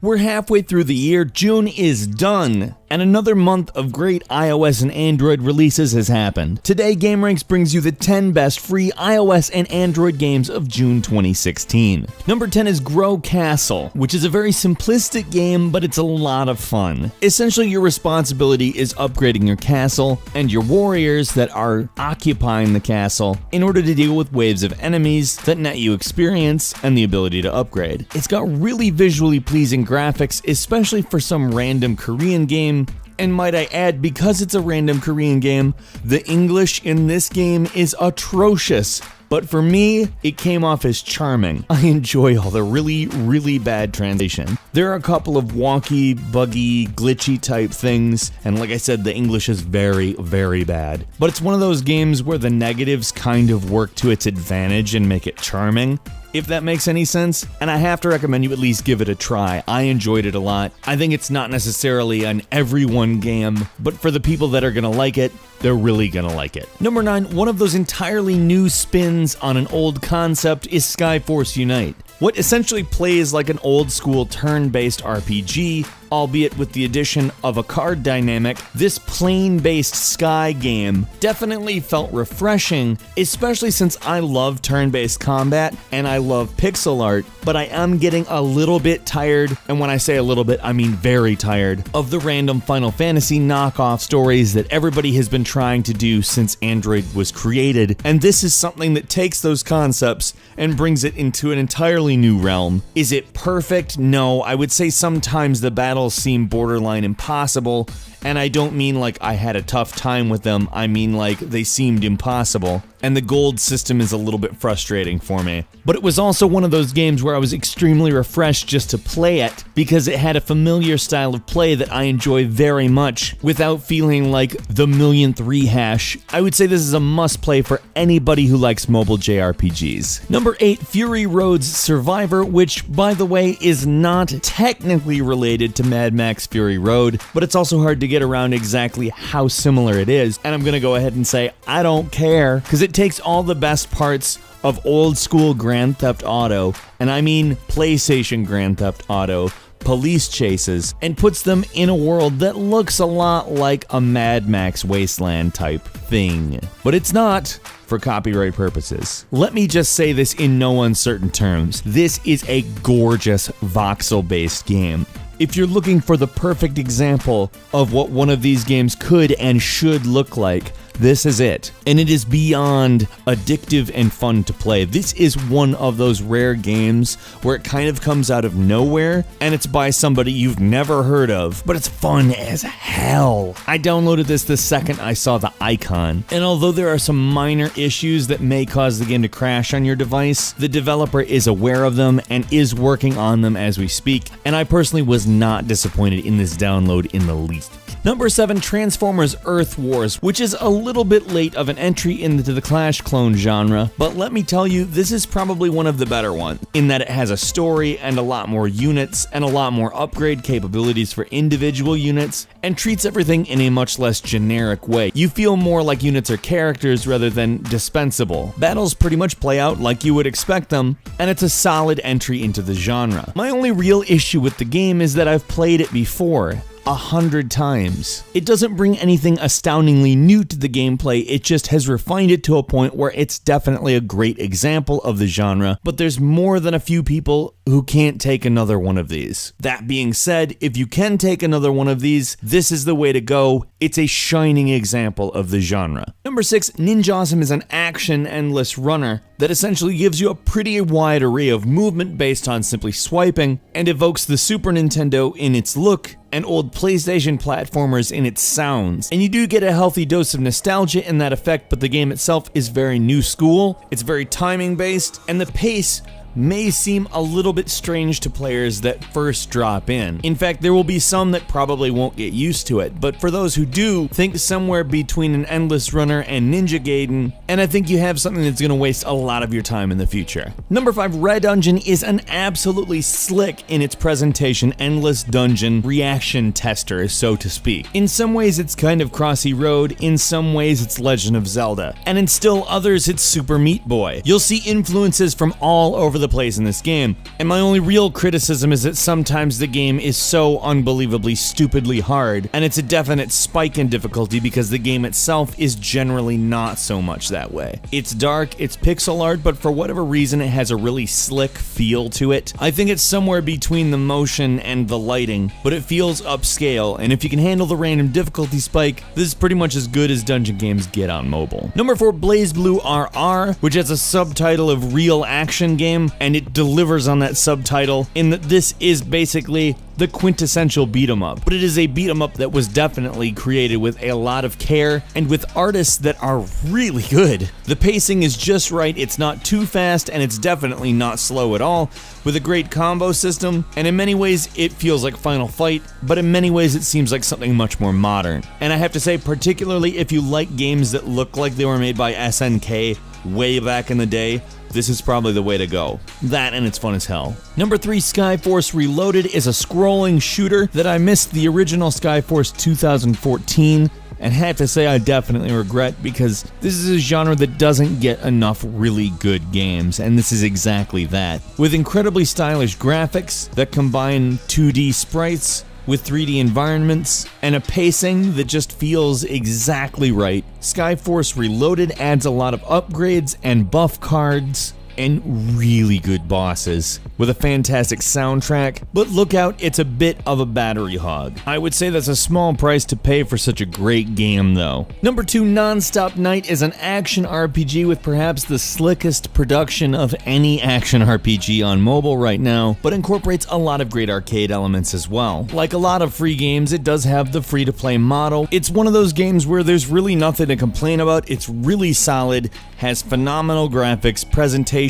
We're halfway through the year, June is done, and another month of great iOS and Android releases has happened. Today, Gameranx brings you the 10 best free iOS and Android games of June 2016. Number 10 is Grow Castle, which is a very simplistic game, but it's a lot of fun. Essentially, your responsibility is upgrading your castle and your warriors that are occupying the castle in order to deal with waves of enemies that net you experience and the ability to upgrade. It's got really visually pleasing graphics, especially for some random Korean game. And might I add, because it's a random Korean game, the English in this game is atrocious. But for me, it came off as charming. I enjoy all the really bad translation. There are a couple of wonky, buggy, glitchy type things, and like I said, the English is very bad. But it's one of those games where the negatives kind of work to its advantage and make it charming, if that makes any sense, and I have to recommend you at least give it a try. I enjoyed it a lot. I think it's not necessarily an everyone game, but for the people that are gonna like it, they're really gonna like it. Number 9, one of those entirely new spins on an old concept is Skyforce Unite. What essentially plays like an old school turn-based RPG, albeit with the addition of a card dynamic, this plane-based Sky game definitely felt refreshing, especially since I love turn-based combat and I love pixel art, but I am getting a little bit tired, and when I say a little bit, I mean very tired, of the random Final Fantasy knockoff stories that everybody has been trying to do since Android was created, and this is something that takes those concepts and brings it into an entirely new realm. Is it perfect? No, I would say sometimes the battles seem borderline impossible, and I don't mean like I had a tough time with them, I mean like they seemed impossible, and the gold system is a little bit frustrating for me. But it was also one of those games where I was extremely refreshed just to play it, because it had a familiar style of play that I enjoy very much, without feeling like the millionth rehash. I would say this is a must-play for anybody who likes mobile JRPGs. Number 8, Fury Road's Survivor, which, by the way, is not technically related to Mad Max Fury Road, but it's also hard to get around exactly how similar it is, and I'm gonna go ahead and say I don't care, because it takes all the best parts of old school Grand Theft Auto, and I mean PlayStation Grand Theft Auto, police chases, and puts them in a world that looks a lot like a Mad Max Wasteland type thing. But it's not, for copyright purposes. Let me just say this in no uncertain terms. This is a gorgeous voxel-based game. If you're looking for the perfect example of what one of these games could and should look like, this is it. And it is beyond addictive and fun to play. This is one of those rare games where it kind of comes out of nowhere, and it's by somebody you've never heard of, but it's fun as hell. I downloaded this the second I saw the icon, and although there are some minor issues that may cause the game to crash on your device, the developer is aware of them and is working on them as we speak, and I personally was not disappointed in this download in the least. Number 7, Transformers Earth Wars, which is a little bit late of an entry into the Clash clone genre, but let me tell you, this is probably one of the better ones, in that it has a story and a lot more units and a lot more upgrade capabilities for individual units, and treats everything in a much less generic way. You feel more like units are characters rather than dispensable. Battles pretty much play out like you would expect them, and it's a solid entry into the genre. My only real issue with the game is that I've played it before, 100 times. It doesn't bring anything astoundingly new to the gameplay, it just has refined it to a point where it's definitely a great example of the genre, but there's more than a few people who can't take another one of these. That being said, if you can take another one of these, this is the way to go. It's a shining example of the genre. Number 6, Ninjawesome is an action endless runner that essentially gives you a pretty wide array of movement based on simply swiping, and evokes the Super Nintendo in its look and old PlayStation platformers in its sounds. And you do get a healthy dose of nostalgia in that effect, but the game itself is very new school, it's very timing based, and the pace may seem a little bit strange to players that first drop in. In fact, there will be some that probably won't get used to it, but for those who do, think somewhere between an Endless Runner and Ninja Gaiden, and I think you have something that's gonna waste a lot of your time in the future. Number 5, Red Dungeon is an absolutely slick in its presentation, endless dungeon reaction tester, so to speak. In some ways it's kind of Crossy Road, in some ways it's Legend of Zelda, and in still others it's Super Meat Boy. You'll see influences from all over the place in this game, and my only real criticism is that sometimes the game is so unbelievably stupidly hard, and it's a definite spike in difficulty because the game itself is generally not so much that way. It's dark, it's pixel art, but for whatever reason it has a really slick feel to it. I think it's somewhere between the motion and the lighting, but it feels upscale, and if you can handle the random difficulty spike, this is pretty much as good as dungeon games get on mobile. Number 4, BlazBlue RR, which has a subtitle of Real Action Game, and it delivers on that subtitle in that this is basically the quintessential beat 'em up, but it is a beat 'em up that was definitely created with a lot of care and with artists that are really good. The pacing is just right, it's not too fast, and it's definitely not slow at all, with a great combo system, and in many ways it feels like Final Fight, but in many ways it seems like something much more modern. And I have to say, particularly if you like games that look like they were made by SNK way back in the day, this is probably the way to go. That, and it's fun as hell. Number 3, Skyforce Reloaded is a scrolling shooter that I missed the original Skyforce 2014, and have to say I definitely regret, because this is a genre that doesn't get enough really good games, and this is exactly that. With incredibly stylish graphics that combine 2D sprites with 3D environments, and a pacing that just feels exactly right, Skyforce Reloaded adds a lot of upgrades and buff cards and really good bosses, with a fantastic soundtrack, but look out, it's a bit of a battery hog. I would say that's a small price to pay for such a great game though. Number 2, Nonstop Night is an action RPG with perhaps the slickest production of any action RPG on mobile right now, but incorporates a lot of great arcade elements as well. Like a lot of free games, it does have the free-to-play model. It's one of those games where there's really nothing to complain about, it's really solid, has phenomenal graphics, presentation,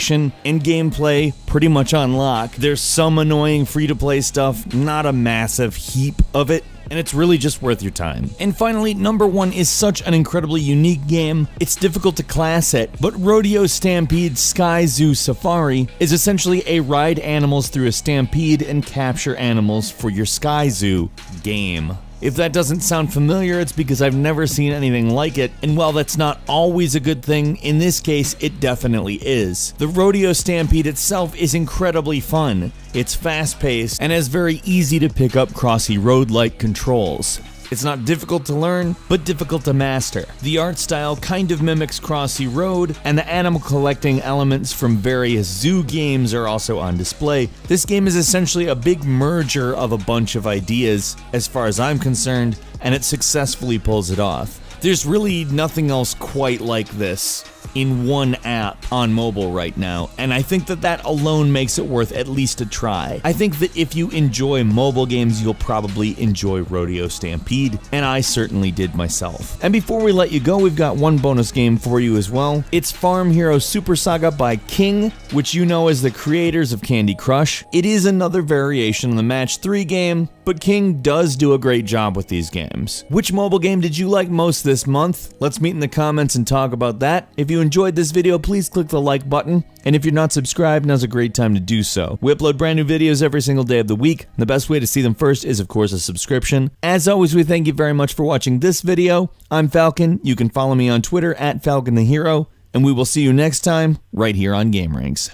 and gameplay pretty much on lock. There's some annoying free-to-play stuff, not a massive heap of it, and it's really just worth your time. And finally, number 1 is such an incredibly unique game, it's difficult to class it, but Rodeo Stampede Sky Zoo Safari is essentially a ride animals through a stampede and capture animals for your Sky Zoo game. If that doesn't sound familiar, it's because I've never seen anything like it, and while that's not always a good thing, in this case it definitely is. The Rodeo Stampede itself is incredibly fun. It's fast-paced and has very easy to pick up crossy road-like controls. It's not difficult to learn, but difficult to master. The art style kind of mimics Crossy Road, and the animal collecting elements from various zoo games are also on display. This game is essentially a big merger of a bunch of ideas, as far as I'm concerned, and it successfully pulls it off. There's really nothing else quite like this in one app on mobile right now, and I think that alone makes it worth at least a try. I think that if you enjoy mobile games, you'll probably enjoy Rodeo Stampede, and I certainly did myself. And before we let you go, we've got one bonus game for you as well. It's Farm Hero Super Saga by King, which you know as the creators of Candy Crush. It is another variation on the Match 3 game, but King does do a great job with these games. Which mobile game did you like most this month? Let's meet in the comments and talk about that. If you enjoyed this video, please click the like button, and if you're not subscribed, now's a great time to do so. We upload brand new videos every single day of the week, and the best way to see them first is of course a subscription. As always, we thank you very much for watching this video. I'm Falcon, you can follow me on Twitter at FalconTheHero, and we will see you next time right here on Gameranx.